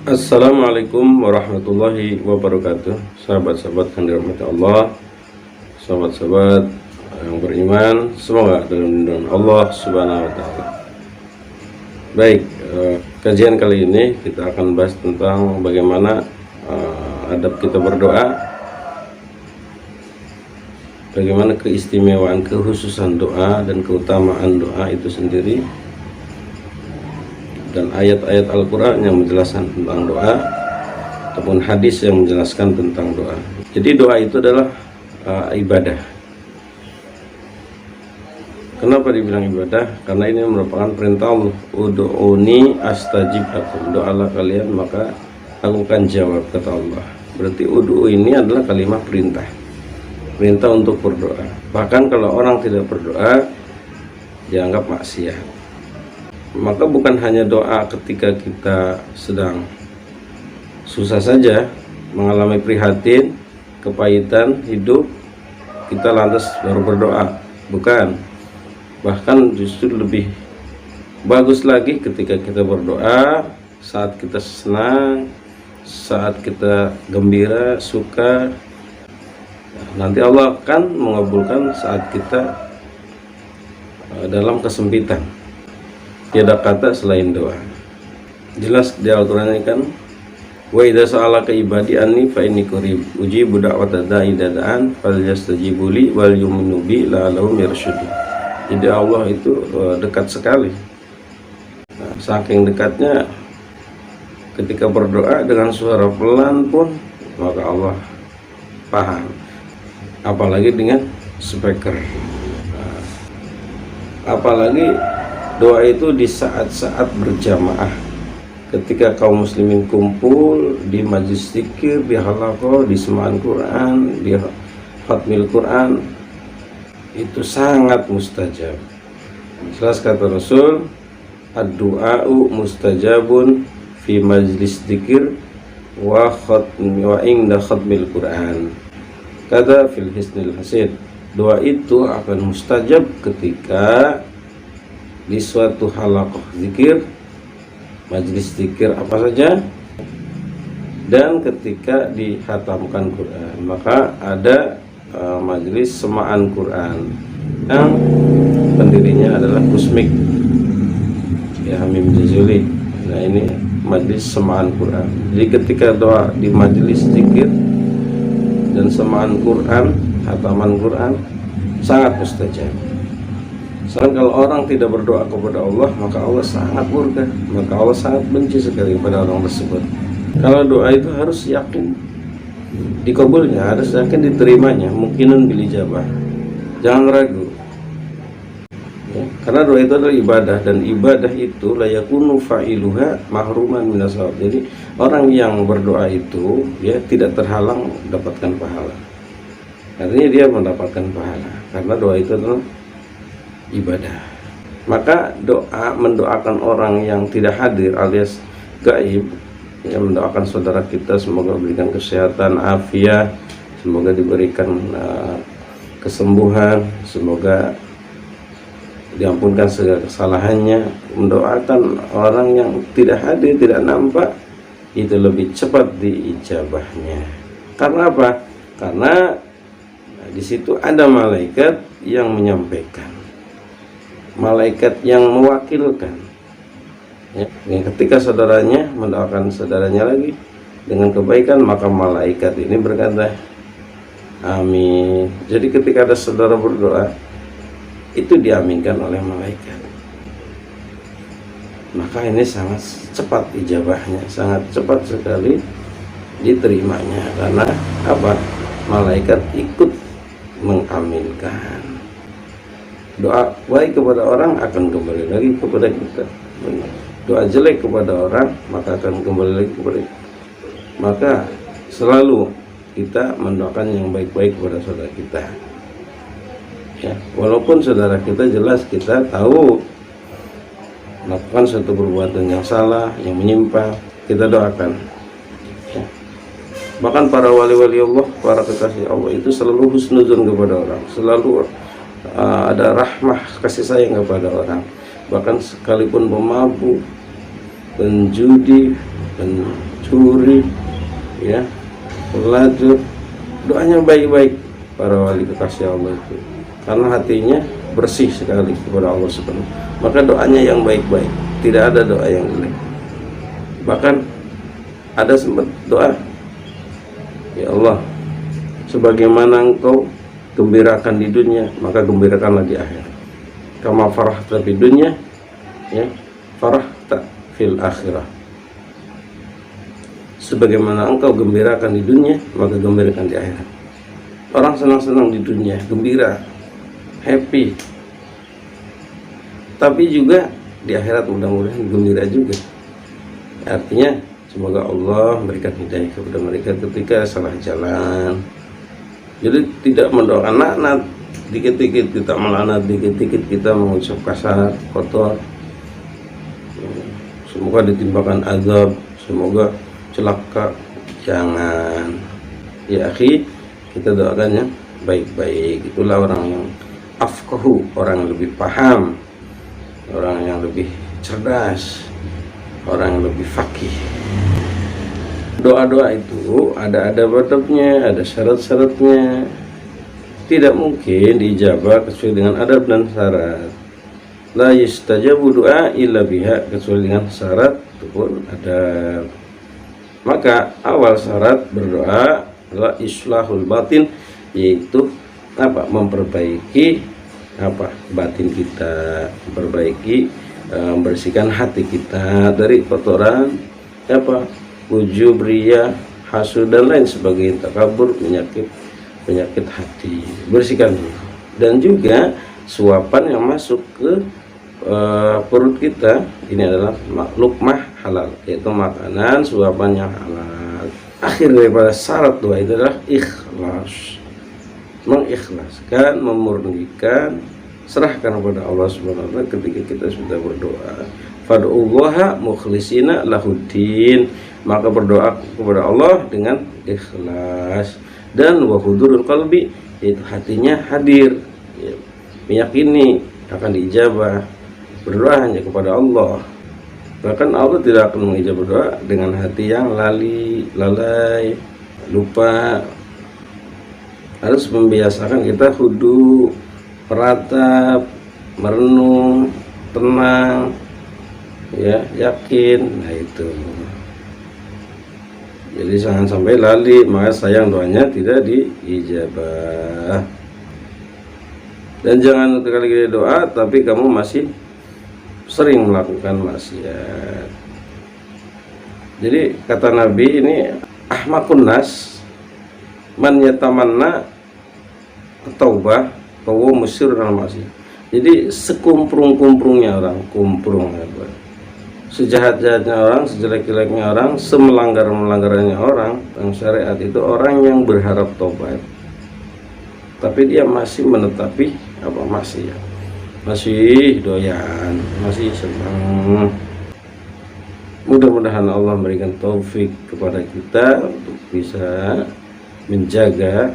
Assalamualaikum warahmatullahi wabarakatuh. Sahabat-sahabat yang dirahmati Allah, sahabat-sahabat yang beriman, semoga dalam lindungan Allah Subhanahu wa taala. Baik, kajian kali ini kita akan bahas tentang bagaimana adab kita berdoa, bagaimana keistimewaan, kekhususan doa dan keutamaan doa itu sendiri, dan ayat-ayat Al-Quran yang menjelaskan tentang doa ataupun hadis yang menjelaskan tentang doa. Jadi doa itu adalah ibadah. Kenapa dibilang ibadah? Karena ini merupakan perintah Allah, ud'uni astajib lakum, doalah kalian maka aku akan jawab, kata Allah. Berarti ud'u ini adalah kalimat perintah, perintah untuk berdoa. Bahkan kalau orang tidak berdoa dianggap maksiat. Maka bukan hanya doa ketika kita sedang susah saja, mengalami prihatin, kepahitan hidup, kita lantas baru berdoa. Bukan. Bahkan justru lebih bagus lagi ketika kita berdoa saat kita senang, saat kita gembira, suka. Nanti Allah akan mengabulkan saat kita dalam kesempitan. Tiada kata selain doa. Jelas di Al-Quran ini kan, wa idza sa'alaka ibadi anni fa inni qarib ujibu da'wata da'i dada'an falyastajibu li wal yu'minu bi la'allahum yarshudun. Jadi Allah itu dekat sekali. Nah, saking dekatnya ketika berdoa dengan suara pelan pun maka Allah paham. Apalagi dengan speaker. Nah, apalagi doa itu di saat-saat berjamaah, ketika kaum muslimin kumpul di majlis zikir, di halaqah, di semaan Quran, di khatmil Quran, itu sangat mustajab. Jelas kata Rasul, ad-du'a'u mustajabun fi majlis zikir wa inda khatmil Quran. Kata fil hisnil hasid, doa itu akan mustajab ketika di suatu halaqah zikir, majlis zikir apa saja, dan ketika dihatamkan Quran. Maka ada majlis semaan Quran yang pendirinya adalah Kusmik ya, Hamim Jazuli. Nah, ini majlis semaan Quran. Jadi ketika doa di majlis zikir dan semaan Quran, hataman Quran, sangat mustajab. Soalnya kalau orang tidak berdoa kepada Allah, maka Allah sangat murka, maka Allah sangat benci sekali kepada orang tersebut. Kalau doa itu harus yakin dikabulnya, harus yakin diterimanya, mungkinun bil ijabah. Jangan ragu. Ya, karena doa itu adalah ibadah, dan ibadah itu la yakunu fa'iluha mahruman minas shawab. Jadi orang yang berdoa itu ya tidak terhalang mendapatkan pahala. Artinya dia mendapatkan pahala karena doa itu adalah ibadah. Maka doa, mendoakan orang yang tidak hadir alias gaib, ya, mendoakan saudara kita semoga diberikan kesehatan, afiat, semoga diberikan kesembuhan, semoga diampunkan segala kesalahannya. Mendoakan orang yang tidak hadir, tidak nampak, itu lebih cepat diijabahnya. Karena apa? Karena di situ ada malaikat yang menyampaikan, malaikat yang mewakilkan ya. Ketika saudaranya mendoakan saudaranya lagi dengan kebaikan, maka malaikat ini berkata amin. Jadi ketika ada saudara berdoa, itu diaminkan oleh malaikat. Maka ini sangat cepat ijabahnya, sangat cepat sekali diterimanya. Karena apa? Malaikat ikut mengaminkan. Doa baik kepada orang akan kembali lagi kepada kita. Doa jelek kepada orang maka akan kembali lagi kepada kita. Maka selalu kita mendoakan yang baik-baik kepada saudara kita. Ya, walaupun saudara kita jelas kita tahu melakukan suatu perbuatan yang salah, yang menyimpang, kita doakan. Ya. Bahkan para wali-wali Allah, para kekasih Allah itu selalu husnuzon kepada orang, selalu ada rahmah, kasih sayang kepada orang. bahkan sekalipun pemabuk, penjudi, pencuri, ya, pelacur, doanya baik-baik para wali kekasih Allah itu, karena hatinya bersih sekali kepada Allah Subhanahu. Maka doanya yang baik-baik, tidak ada doa yang jelek. Bahkan ada sempat doa, ya Allah, sebagaimana Engkau gembirakan di dunia, maka gembirakanlah di akhirat. Kama farahta di dunia, ya, farahta fil akhirah. Sebagaimana Engkau gembirakan di dunia, maka gembirakan di akhirat. Orang senang-senang di dunia, gembira, happy, tapi juga di akhirat mudah-mudahan gembira juga. Artinya semoga Allah memberikan hidayah kepada mereka ketika salah jalan. Jadi tidak mendoakan laknat, dikit-dikit kita melaknat, dikit-dikit kita mengucap kasar, kotor. Semoga ditimpakan azab, semoga celaka. Jangan, ya akhi, kita doakan yang baik-baik. Itulah orang yang afqahu, orang yang lebih paham, orang yang lebih cerdas, orang yang lebih fakih. Doa-doa itu ada adab-adabnya, ada syarat-syaratnya. Tidak mungkin diijabah kecuali dengan adab dan syarat. La yustajabu doa illa biha, kecuali dengan syarat ataupun adab. Maka awal syarat berdoa adalah islahul batin, yaitu apa? Memperbaiki apa? Batin kita, memperbaiki, membersihkan hati kita dari kotoran apa? Ujub, riya, hasud dan lain sebagainya, takabur, penyakit hati. Bersihkan. Dan juga suapan yang masuk ke perut kita ini adalah lukmah halal, yaitu makanan suapan yang halal. Akhir daripada syarat doa itu adalah ikhlas, mengikhlaskan, memurnikan, serahkan kepada Allah Subhanahu wa taala ketika kita sudah berdoa. Fad'ullaha mukhlisina lahuddin, maka berdoa kepada Allah dengan ikhlas. Dan wa hudurul qalbi, yaitu hatinya hadir, ya, meyakini akan diijabah. Berdoa hanya kepada Allah. Bahkan Allah tidak akan mengijabah doa dengan hati yang lalai, lupa. Harus membiasakan kita khudu, meratap, merenung, tenang, ya, yakin. Nah itu. Jadi jangan sampai lali, maka sayang doanya tidak diijabah. Dan jangan kali-kali doa tapi kamu masih sering melakukan maksiat. Jadi kata Nabi ini, ahmakun nas man yatamanna taubah wa musir al maksiat. Jadi sekumprung-kumprungnya orang, kumprung apa? Sejahat-jahatnya orang, sejelek-jeleknya orang, semelanggar-melanggarannya orang tentang syariat itu orang yang berharap tobat, tapi dia masih menetapi apa? Maksiat, masih doyan, masih senang. Mudah-mudahan Allah memberikan taufik kepada kita untuk bisa menjaga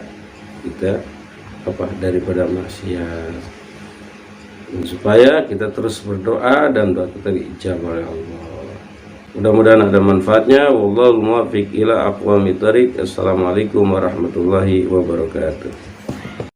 kita apa daripada maksiat, dan supaya kita terus berdoa dan doa kita diijabah oleh Allah. Mudah-mudahan ada manfaatnya. Wallahul muwaffiq ila aqwamit thoriq. Assalamualaikum warahmatullahi wabarakatuh.